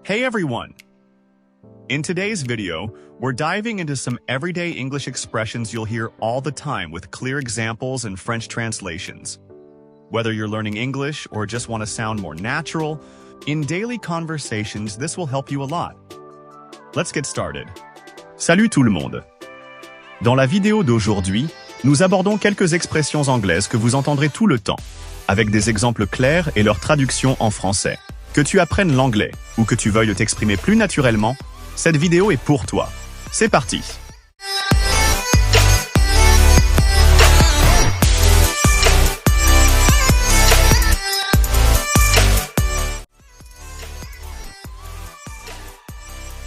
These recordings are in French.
Hey everyone! In today's video, we're diving into some everyday English expressions you'll hear all the time with clear examples and French translations. Whether you're learning English or just want to sound more natural, in daily conversations, this will help you a lot. Let's get started. Salut tout le monde! Dans la vidéo d'aujourd'hui, nous abordons quelques expressions anglaises que vous entendrez tout le temps, avec des exemples clairs et leur traduction en français. Que tu apprennes l'anglais ou que tu veuilles t'exprimer plus naturellement, cette vidéo est pour toi. C'est parti!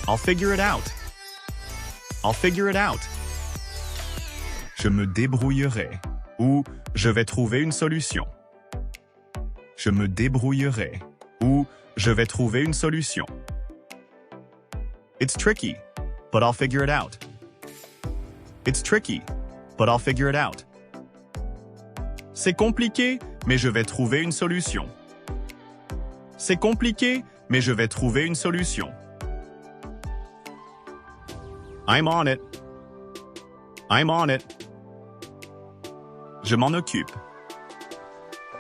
I'll figure it out. I'll figure it out. Je me débrouillerai ou je vais trouver une solution. Je me débrouillerai ou je vais trouver une solution. It's tricky, but I'll figure it out. It's tricky, but I'll figure it out. C'est compliqué, mais je vais trouver une solution. C'est compliqué, mais je vais trouver une solution. I'm on it. I'm on it. Je m'en occupe.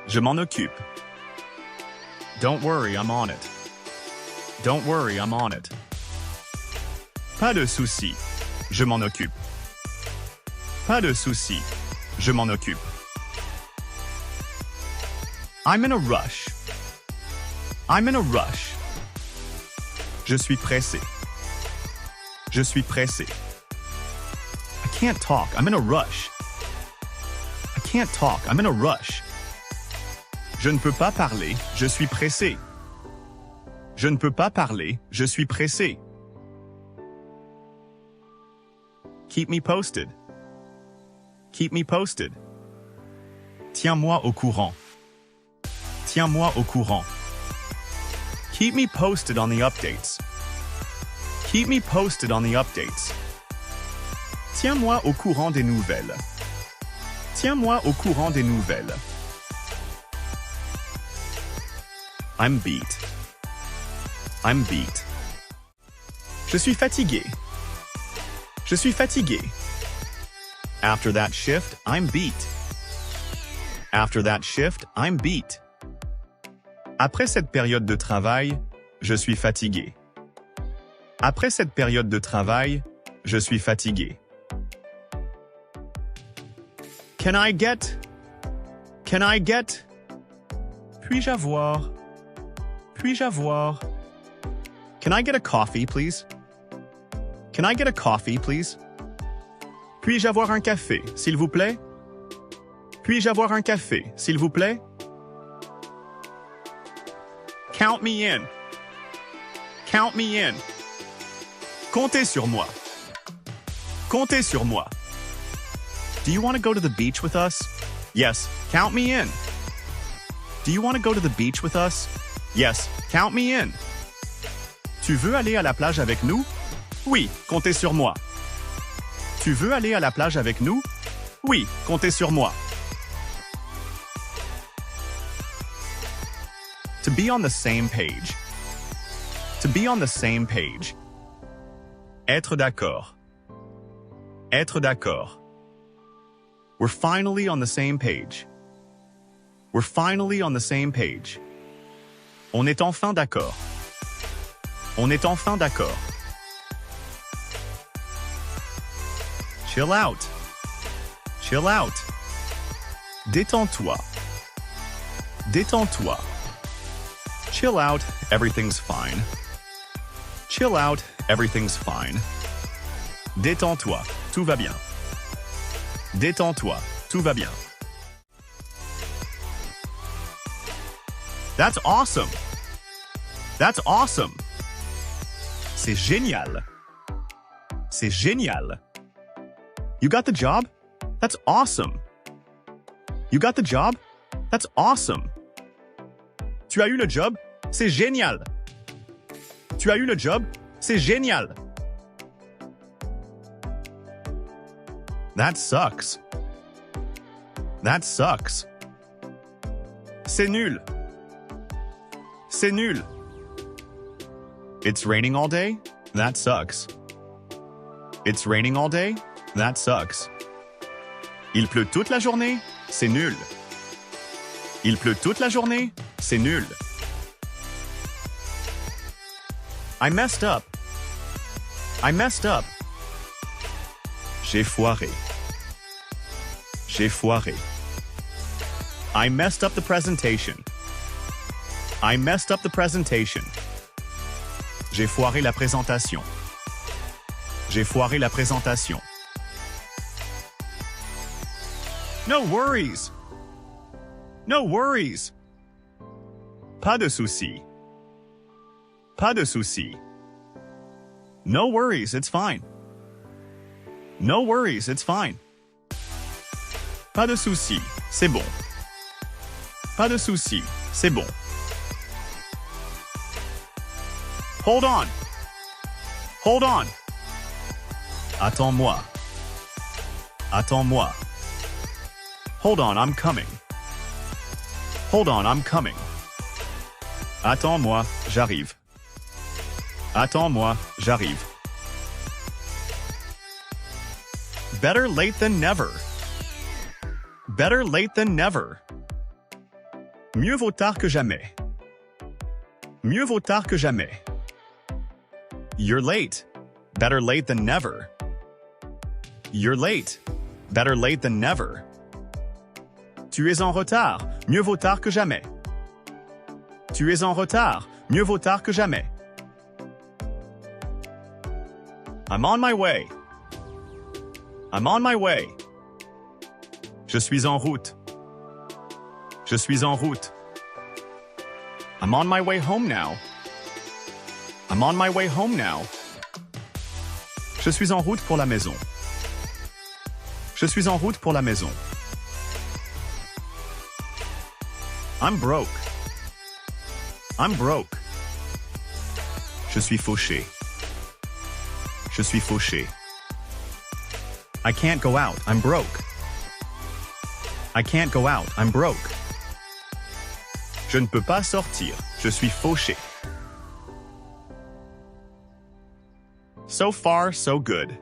Je m'en occupe. Don't worry, I'm on it. Don't worry, I'm on it. Pas de souci, je m'en occupe. Pas de souci, je m'en occupe. I'm in a rush. I'm in a rush. Je suis pressé. Je suis pressé. I can't talk, I'm in a rush. I can't talk, I'm in a rush. Je ne peux pas parler, je suis pressé. Je ne peux pas parler, je suis pressé. Keep me posted. Keep me posted. Tiens-moi au courant. Tiens-moi au courant. Keep me posted on the updates. Keep me posted on the updates. Tiens-moi au courant des nouvelles. Tiens-moi au courant des nouvelles. I'm beat. I'm beat. Je suis fatigué. Je suis fatigué. After that shift, I'm beat. After that shift, I'm beat. Après cette période de travail, je suis fatigué. Après cette période de travail, je suis fatigué. Can I get? Can I get? Puis-je avoir? Puis-je avoir? Can I get a coffee, please? Can I get a coffee, please? Puis-je avoir un café, s'il vous plaît? Puis-je avoir un café, s'il vous plaît? Count me in. Count me in. Comptez sur moi. Comptez sur moi. Do you want to go to the beach with us? Yes, count me in. Do you want to go to the beach with us? Yes, count me in. Tu veux aller à la plage avec nous? Oui, comptez sur moi. Tu veux aller à la plage avec nous? Oui, comptez sur moi. To be on the same page. To be on the same page. Être d'accord. Être d'accord. We're finally on the same page. We're finally on the same page. On est enfin d'accord. On est enfin d'accord. Chill out. Chill out. Détends-toi. Détends-toi. Chill out, everything's fine. Chill out, everything's fine. Détends-toi, tout va bien. Détends-toi, tout va bien. That's awesome. That's awesome. C'est génial. C'est génial. You got the job? That's awesome. You got the job? That's awesome. Tu as eu le job? C'est génial. Tu as eu le job? C'est génial. That sucks. That sucks. C'est nul. C'est nul. It's raining all day? That sucks. It's raining all day? That sucks. Il pleut toute la journée? C'est nul. Il pleut toute la journée? C'est nul. I messed up. I messed up. J'ai foiré. J'ai foiré. I messed up the presentation. I messed up the presentation. J'ai foiré la présentation. J'ai foiré la présentation. No worries. No worries. Pas de souci. Pas de souci. No worries, it's fine. No worries, it's fine. Pas de souci, c'est bon. Pas de souci, c'est bon. Hold on. Hold on. Attends-moi. Attends-moi. Hold on, I'm coming. Hold on, I'm coming. Attends-moi, j'arrive. Attends-moi, j'arrive. Better late than never. Better late than never. Mieux vaut tard que jamais. Mieux vaut tard que jamais. You're late. Better late than never. You're late. Better late than never. Tu es en retard. Mieux vaut tard que jamais. Tu es en retard. Mieux vaut tard que jamais. I'm on my way. I'm on my way. Je suis en route. Je suis en route. I'm on my way home now. I'm on my way home now. Je suis en route pour la maison. Je suis en route pour la maison. I'm broke. I'm broke. Je suis fauché. Je suis fauché. I can't go out, I'm broke. I can't go out, I'm broke. Je ne peux pas sortir, je suis fauché. So far, so good.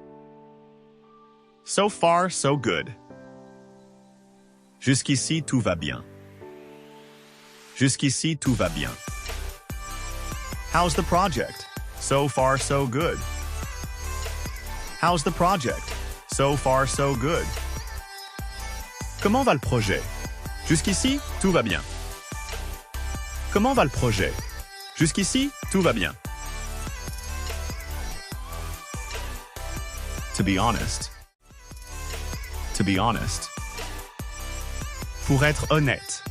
So far, so good. Jusqu'ici, tout va bien. Jusqu'ici, tout va bien. How's the project? So far, so good. How's the project? So far, so good. Comment va le projet? Jusqu'ici, tout va bien. Comment va le projet? Jusqu'ici, tout va bien. To be honest. To be honest. Pour être honnête.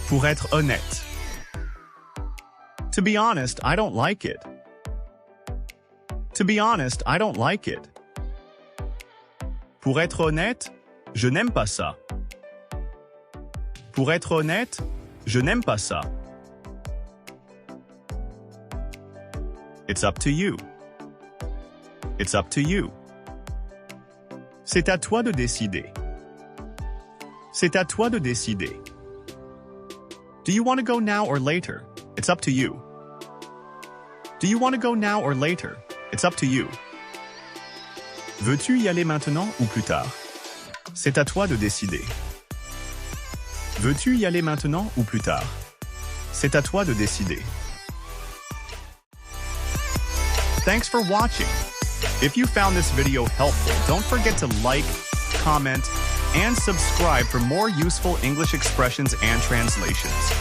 Pour être honnête. To be honest, I don't like it. To be honest, I don't like it. Pour être honnête, je n'aime pas ça. Pour être honnête, je n'aime pas ça. It's up to you. It's up to you. C'est à toi de décider. C'est à toi de décider. Do you want to go now or later? It's up to you. Do you want to go now or later? It's up to you. Veux-tu y aller maintenant ou plus tard? C'est à toi de décider. Veux-tu y aller maintenant ou plus tard? C'est à toi de décider. Thanks for watching. If you found this video helpful, don't forget to like, comment, and subscribe for more useful English expressions and translations.